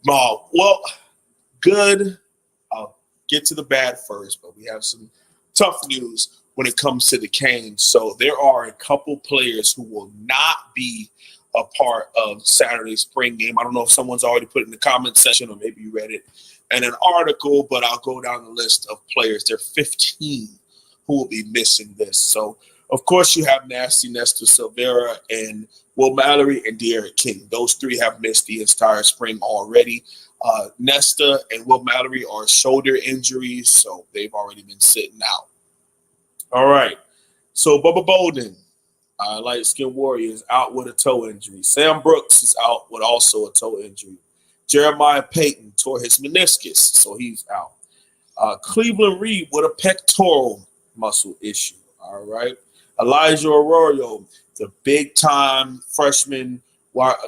Well, good. I'll get to the bad first, but we have some tough news when it comes to the Canes. So there are a couple players who will not be a part of Saturday's spring game. I don't know if someone's already put it in the comment section or maybe you read it in an article, but I'll go down the list of players. There are 15 who will be missing this. So, of course, you have Nasty Nestor Silvera and Will Mallory and De'Aaron King. Those three have missed the entire spring already. Nesta and Will Mallory are shoulder injuries, so they've already been sitting out. All right. So, Bubba Bolden, Light Skin Warrior, is out with a toe injury. Sam Brooks is out with also a toe injury. Jeremiah Payton tore his meniscus, so he's out. Cleveland Reed with a pectoral muscle issue. All right. Elijah Arroyo, the big-time freshman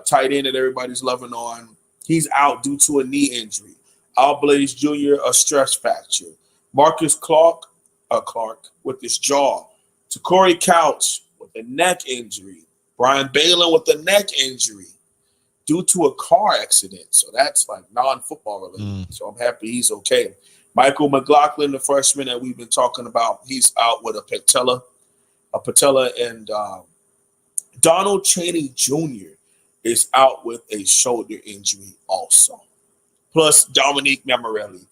tight end that everybody's loving on, he's out due to a knee injury. Al Blaze Jr., a stress fracture. Marcus Clark with his jaw. Corey Couch with a neck injury. Brian Balin with a neck injury due to a car accident. So that's like non-football related. So I'm happy he's okay. Michael McLaughlin, the freshman that we've been talking about, he's out with a patella, and Donald Chaney Jr. is out with a shoulder injury also. Plus, Dominique Mammarelli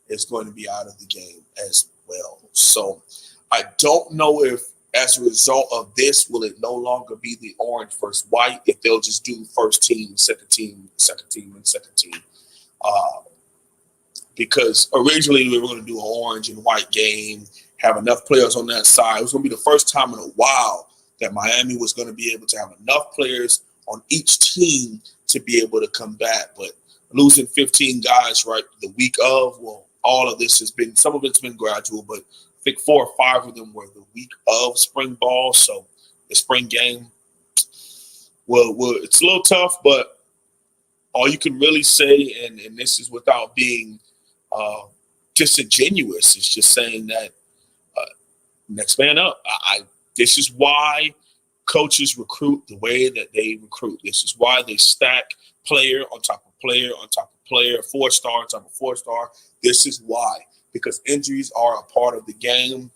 is going to be out of the game as well. So I don't know if, as a result of this, will it no longer be the orange versus white, if they'll just do first team, second team, and second team. Because originally we were going to do an orange and white game, have enough players on that side. It was going to be the first time in a while that Miami was going to be able to have enough players on each team to be able to combat. But losing 15 guys right the week of, well, all of this has been, some of it's been gradual, but I think 4 or 5 of them were the week of spring ball. So the spring game, well, it's a little tough, but all you can really say, and this is without being disingenuous, is just saying that next man up. This is why coaches recruit the way that they recruit. This is why they stack player on top of player on top of player, 4-star on top of 4-star. This is why, because injuries are a part of the game.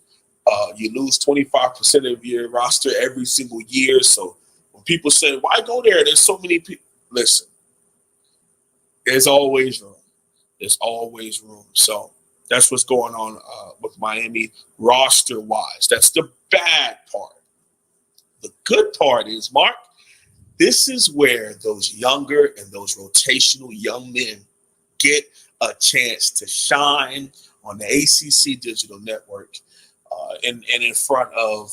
You lose 25% of your roster every single year. So when people say, why go there? There's so many people. Listen, there's always room. There's always room. So that's what's going on with Miami roster-wise. That's the bad part. The good part is, Mark, this is where those younger and those rotational young men get a chance to shine on the ACC digital network and in front of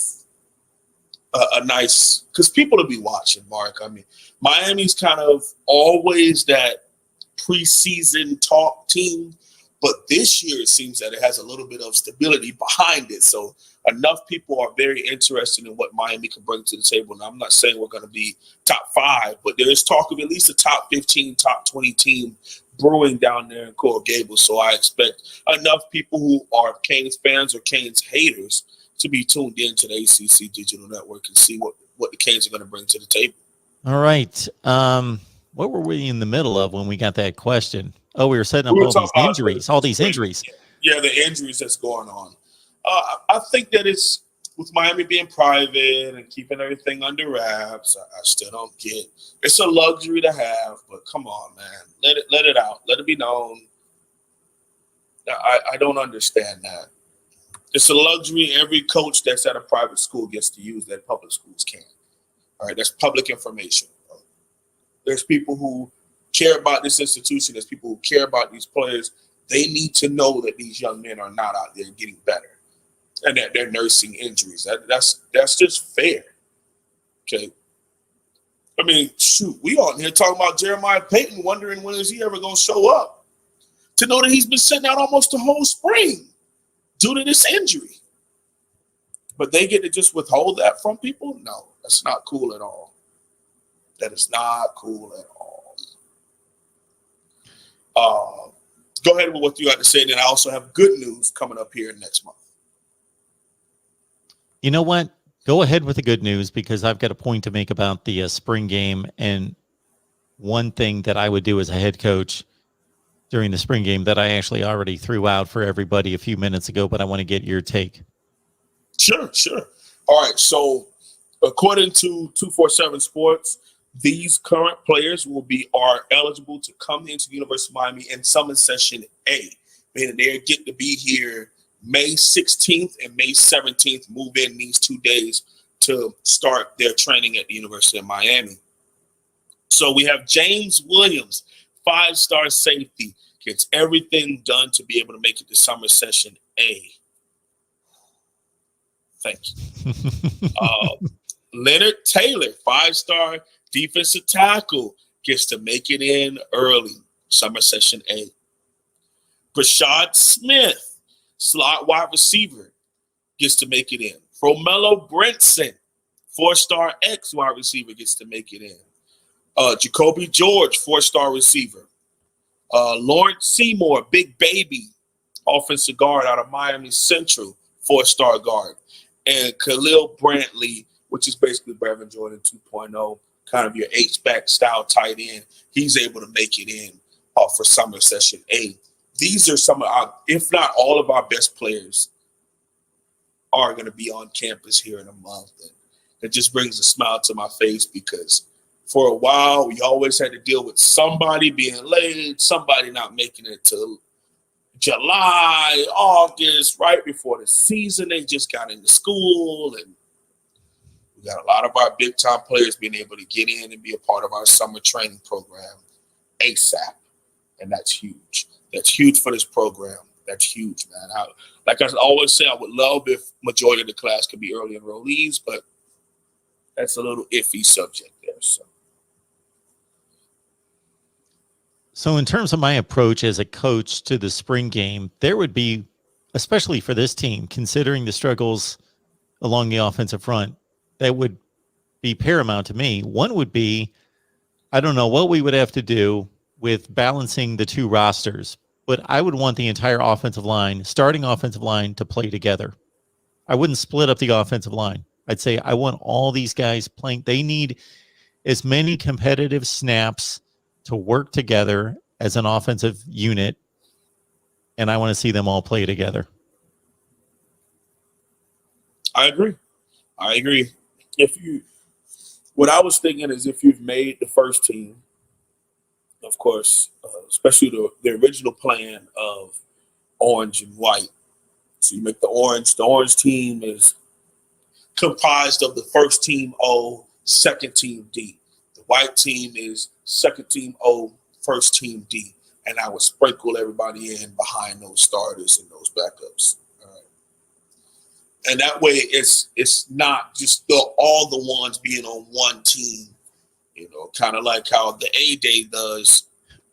a nice – because people will be watching, Mark. I mean, Miami's kind of always that preseason talk team, but this year it seems that it has a little bit of stability behind it. So enough people are very interested in what Miami can bring to the table. Now, I'm not saying we're going to be top 5, but there is talk of at least a top 15, top 20 team brewing down there in Coral Gables. So I expect enough people who are Canes fans or Canes haters to be tuned in to the ACC digital network and see what the Canes are going to bring to the table. All right. What were we in the middle of when we got that question? Oh, we were setting up all these injuries. Yeah, the injuries that's going on. I think that it's with Miami being private and keeping everything under wraps. I still don't get. It's a luxury to have, but come on, man, let it out, let it be known. I don't understand that. It's a luxury every coach that's at a private school gets to use that public schools can't. All right, that's public information. There's people who care about this institution. There's people who care about these players. They need to know that these young men are not out there getting better and that they're nursing injuries. That's just fair. Okay. I mean, shoot, we on here talking about Jeremiah Payton, wondering when is he ever going to show up, to know that he's been sitting out almost the whole spring due to this injury. But they get to just withhold that from people? No, that's not cool at all. That is not cool at all. Go ahead with what you got to say. And then I also have good news coming up here next month. You know what? Go ahead with the good news, because I've got a point to make about the spring game. And one thing that I would do as a head coach during the spring game that I actually already threw out for everybody a few minutes ago, but I want to get your take. Sure. All right. So, according to 247 Sports, these current players are eligible to come into the University of Miami in summer session A, meaning they get to be here May 16th and May 17th, move in these 2 days to start their training at the University of Miami. So we have James Williams, 5-star safety, gets everything done to be able to make it to summer session A. Thank you. Leonard Taylor, 5-star defensive tackle, gets to make it in early, summer session A. Brashad Smith, slot wide receiver, gets to make it in. Romello Brinson, 4-star X wide receiver, gets to make it in. Jacoby George, 4-star receiver. Lawrence Seymour, big baby, offensive guard out of Miami Central, 4-star guard. And Khalil Brantley, which is basically Brevin Jordan 2.0, kind of your H-back style tight end. He's able to make it in for summer session A. These are some of our, if not all of our best players are going to be on campus here in a month. And it just brings a smile to my face because for a while, we always had to deal with somebody being late, somebody not making it till July, August, right before the season. They just got into school, and we got a lot of our big-time players being able to get in and be a part of our summer training program ASAP, and that's huge. That's huge for this program. That's huge, man. Like I always say, I would love if majority of the class could be early enrollees, but that's a little iffy subject there. So in terms of my approach as a coach to the spring game, there would be, especially for this team, considering the struggles along the offensive front, that would be paramount to me. One would be, I don't know what we would have to do with balancing the two rosters, but I would want the entire offensive line, starting offensive line, to play together. I wouldn't split up the offensive line. I'd say I want all these guys playing. They need as many competitive snaps to work together as an offensive unit, and I want to see them all play together. I agree. What I was thinking is if you've made the first team, of course, especially the original plan of orange and white. So you make the orange team is comprised of the first team O, second team D. The white team is second team O, first team D. And I would sprinkle everybody in behind those starters and those backups. All right. And that way it's not just all the ones being on one team, kind of like how the A-Day does.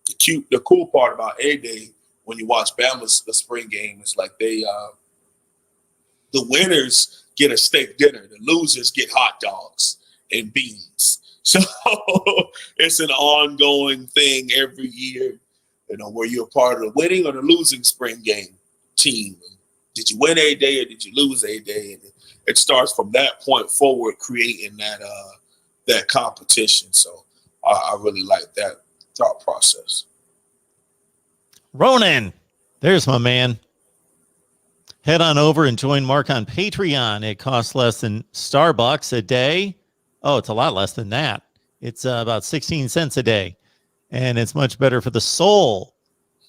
The cool part about A-Day when you watch Bama's the spring game is like the winners get a steak dinner, the losers get hot dogs and beans. So it's an ongoing thing every year, where you're part of the winning or the losing spring game team. Did you win A-Day or did you lose A-Day? And it starts from that point forward, creating that competition. So I really like that thought process. Ronan, there's my man. Head on over and join Mark on Patreon. It costs less than Starbucks a day. Oh, it's a lot less than that. It's about 16 cents a day, and it's much better for the soul.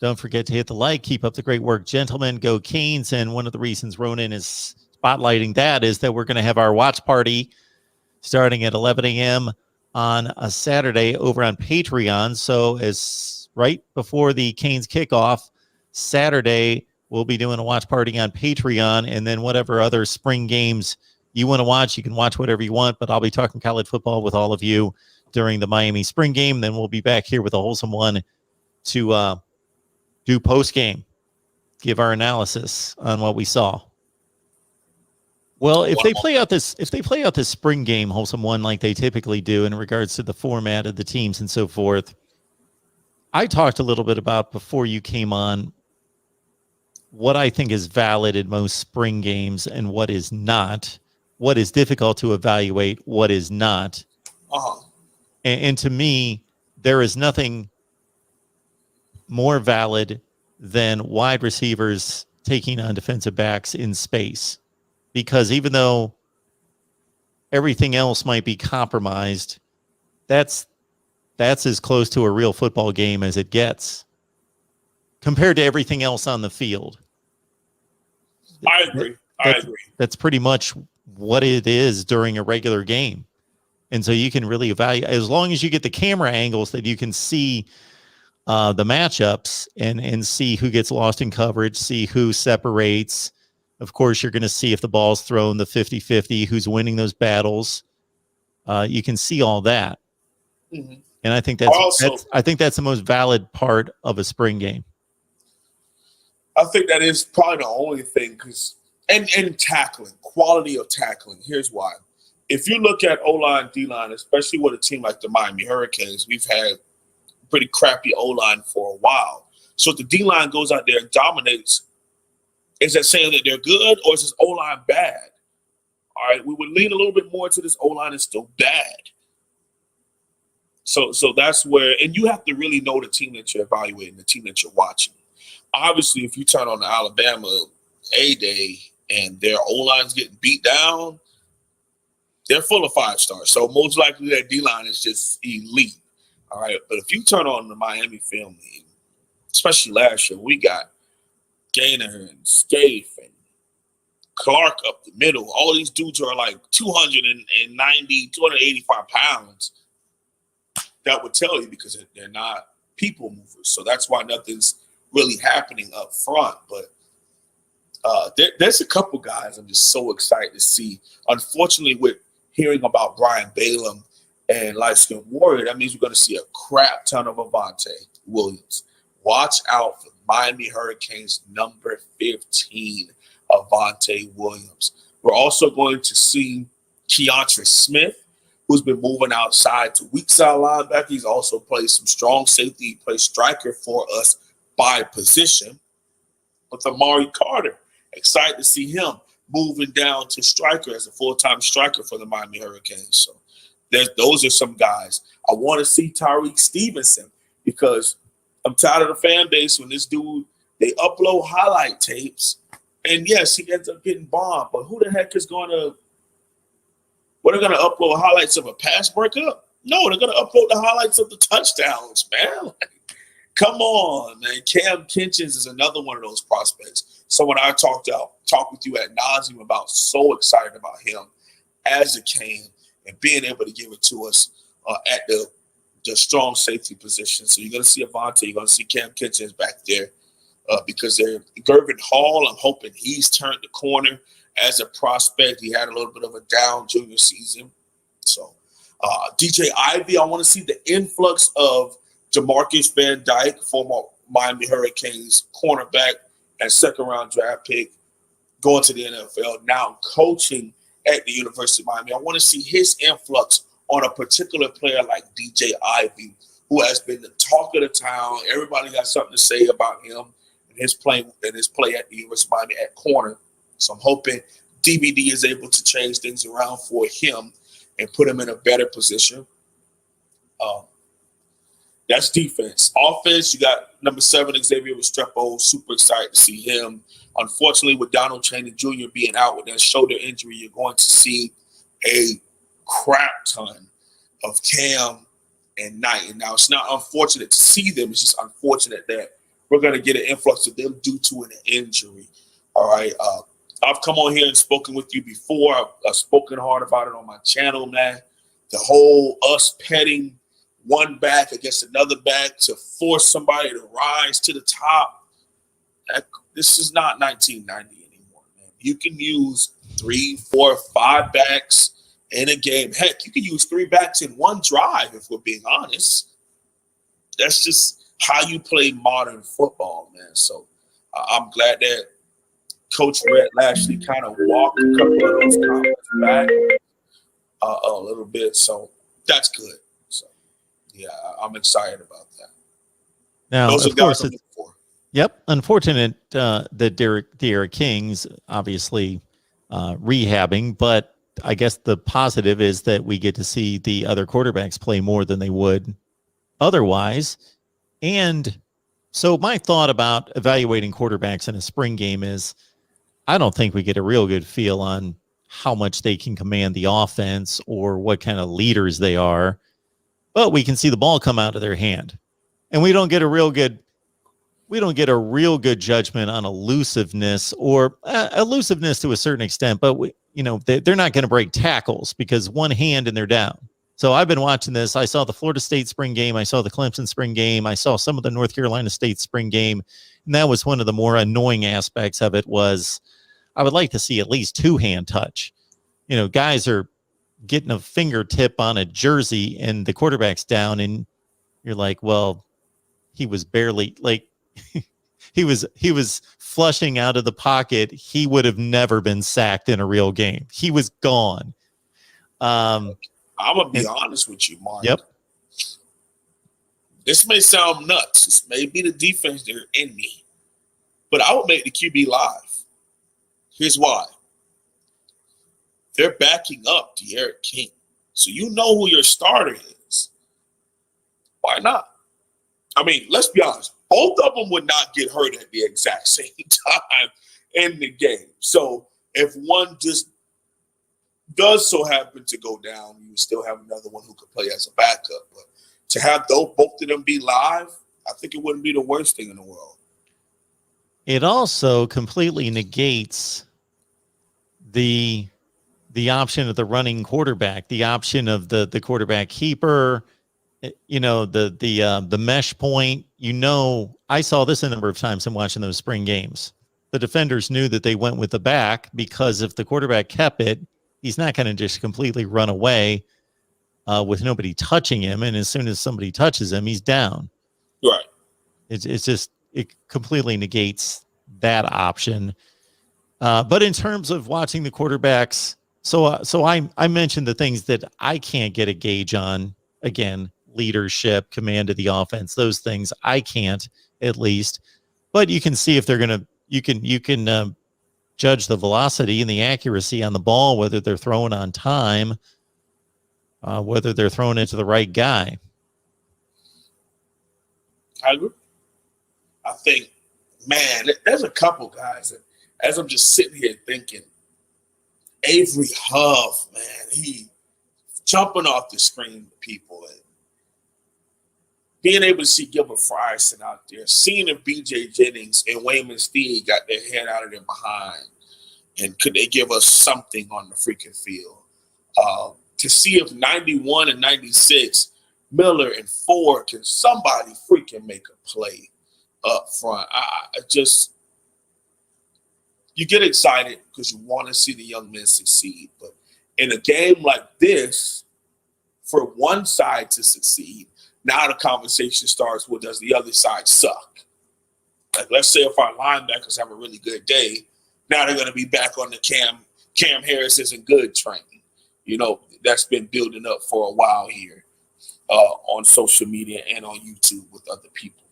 Don't forget to hit the like. Keep up the great work, gentlemen. Go Canes. And one of the reasons Ronan is spotlighting that is that we're going to have our watch party starting at 11 a.m. on a Saturday over on Patreon. So as right before the Canes kickoff, Saturday, we'll be doing a watch party on Patreon, and then whatever other spring games you want to watch, you can watch whatever you want, but I'll be talking college football with all of you during the Miami spring game. Then we'll be back here with a wholesome one to do post game, give our analysis on what we saw. Well, if they play out this spring game, wholesome one, like they typically do in regards to the format of the teams and so forth, I talked a little bit about before you came on what I think is valid in most spring games and what is not, what is difficult to evaluate, what is not. Uh-huh. And to me, there is nothing more valid than wide receivers taking on defensive backs in space, because even though everything else might be compromised, that's as close to a real football game as it gets compared to everything else on the field. I agree. That's pretty much what it is during a regular game. And so you can really evaluate, as long as you get the camera angles that you can see the matchups and see who gets lost in coverage, see who separates. Of course, you're going to see if the ball's thrown the 50-50, who's winning those battles. You can see all that. Mm-hmm. And I think that's the most valid part of a spring game. I think that is probably the only thing, because and tackling, quality of tackling. Here's why. If you look at O-line, D-line, especially with a team like the Miami Hurricanes, we've had pretty crappy O-line for a while. So if the D-line goes out there and dominates, is that saying that they're good, or is this O-line bad? All right, we would lean a little bit more to this O-line is still bad. So that's where, and you have to really know the team that you're evaluating, the team that you're watching. Obviously, if you turn on the Alabama A-Day and their O-line's getting beat down, they're full of 5-stars. So most likely that D-line is just elite. All right. But if you turn on the Miami film, especially last year, we got Gaynor and Scaife and Clark up the middle. All these dudes are like 290, 285 pounds. That would tell you, because they're not people movers. So that's why nothing's really happening up front. But there's a couple guys I'm just so excited to see. Unfortunately, with hearing about Brian Balaam and Light Skin Warrior, that means we're going to see a crap ton of Avante Williams. Watch out for Miami Hurricanes number 15, Avante Williams. We're also going to see Keontre Smith, who's been moving outside to weak side linebacker. He's also played some strong safety. He plays striker for us by position. With Amari Carter, excited to see him moving down to striker as a full-time striker for the Miami Hurricanes. So those are some guys. I want to see Tyreek Stevenson, because I'm tired of the fan base when this dude, they upload highlight tapes, and yes, he ends up getting bombed. But who the heck is going to – what are going to upload highlights of a pass breakup? No, they're going to upload the highlights of the touchdowns, man. Come on, man. Cam Kinchins is another one of those prospects. Someone I talked with you ad nauseum about. So excited about him as a Cane and being able to give it to us at the strong safety position. So you're going to see Avante, you're going to see Cam Kinchins back there because they're Gervin Hall. I'm hoping he's turned the corner as a prospect. He had a little bit of a down junior season. So DJ Ivy, I want to see the influx of Demarcus Van Dyke, former Miami Hurricanes cornerback and second-round draft pick, going to the NFL, now coaching at the University of Miami. I want to see his influx on a particular player like DJ Ivy, who has been the talk of the town. Everybody got something to say about him and his play at the University of Miami at corner. So I'm hoping DVD is able to change things around for him and put him in a better position. That's defense. Offense, you got number 7, Xavier Restrepo. Super excited to see him. Unfortunately, with Donald Chaney Jr. being out with that shoulder injury, you're going to see a crap ton of Cam and Knight. And now it's not unfortunate to see them. It's just unfortunate that we're going to get an influx of them due to an injury. All right. I've come on here and spoken with you before. I've spoken hard about it on my channel, man. The whole us petting one back against another back to force somebody to rise to the top. This is not 1990 anymore, man. You can use 3, 4, 5 backs in a game. Heck, you can use 3 backs in one drive, if we're being honest. That's just how you play modern football, man. So I'm glad that Coach Red Lashley kind of walked a couple of those comments back a little bit. So that's good. Yeah, I'm excited about that. Now, those of course, yep. Unfortunate that Derek King's obviously rehabbing, but I guess the positive is that we get to see the other quarterbacks play more than they would otherwise. And So my thought about evaluating quarterbacks in a spring game is I don't think we get a real good feel on how much they can command the offense or what kind of leaders they are, but we can see the ball come out of their hand. And we don't get a real good judgment on elusiveness or elusiveness to a certain extent, but they're not going to break tackles because one hand and they're down. So I've been watching this. I saw the Florida State spring game. I saw the Clemson spring game. I saw some of the North Carolina State spring game. And that was one of the more annoying aspects of it was I would like to see at least two-hand touch. Guys are getting a fingertip on a jersey and the quarterback's down and you're like, well, he was barely like he was flushing out of the pocket. He would have never been sacked in a real game. He was gone. I'm gonna be honest with you, Mark. Yep. This may sound nuts. This may be the defense they're in me, but I would make the QB live. Here's why. They're backing up De'Aaron King, so you know who your starter is. Why not? I mean, let's be honest. Both of them would not get hurt at the exact same time in the game. So if one just does so happen to go down, you still have another one who could play as a backup. But to have both of them be live, I think it wouldn't be the worst thing in the world. It also completely negates the option of the running quarterback, the option of the quarterback keeper, the mesh point. I saw this a number of times in watching those spring games. The defenders knew that they went with the back because if the quarterback kept it, he's not going to just completely run away with nobody touching him. And as soon as somebody touches him, he's down. Right. It completely negates that option. But in terms of watching the quarterbacks, so I mentioned the things that I can't get a gauge on. Again, leadership, command of the offense, those things I can't, at least. But you can see if they're gonna. You can judge the velocity and the accuracy on the ball, whether they're throwing on time, whether they're throwing it to the right guy. I think, man, there's a couple guys that, as I'm just sitting here thinking, Avery Huff, man, he jumping off the screen to people and being able to see Gilbert Frierson out there, seeing if B.J. Jennings and Wayman Steed got their head out of their behind, and could they give us something on the freaking field? To see if 91 and 96, Miller and Ford, can somebody freaking make a play up front? You get excited because you want to see the young men succeed. But in a game like this, for one side to succeed, now the conversation starts with, does the other side suck? Like, let's say if our linebackers have a really good day, now they're going to be back on the Cam Harris isn't good train. That's been building up for a while here on social media and on YouTube with other people.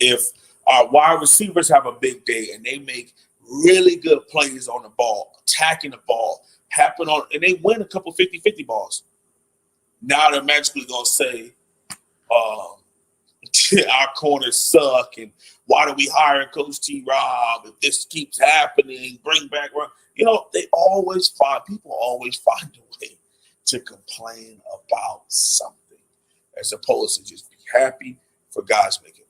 If our wide receivers have a big day and they make really good plays on the ball, attacking the ball, and they win a couple 50-50 balls, now they're magically going to say, our corners suck, and why do we hire Coach T. Rob if this keeps happening? Bring back, people always find a way to complain about something, as opposed to just be happy for guys making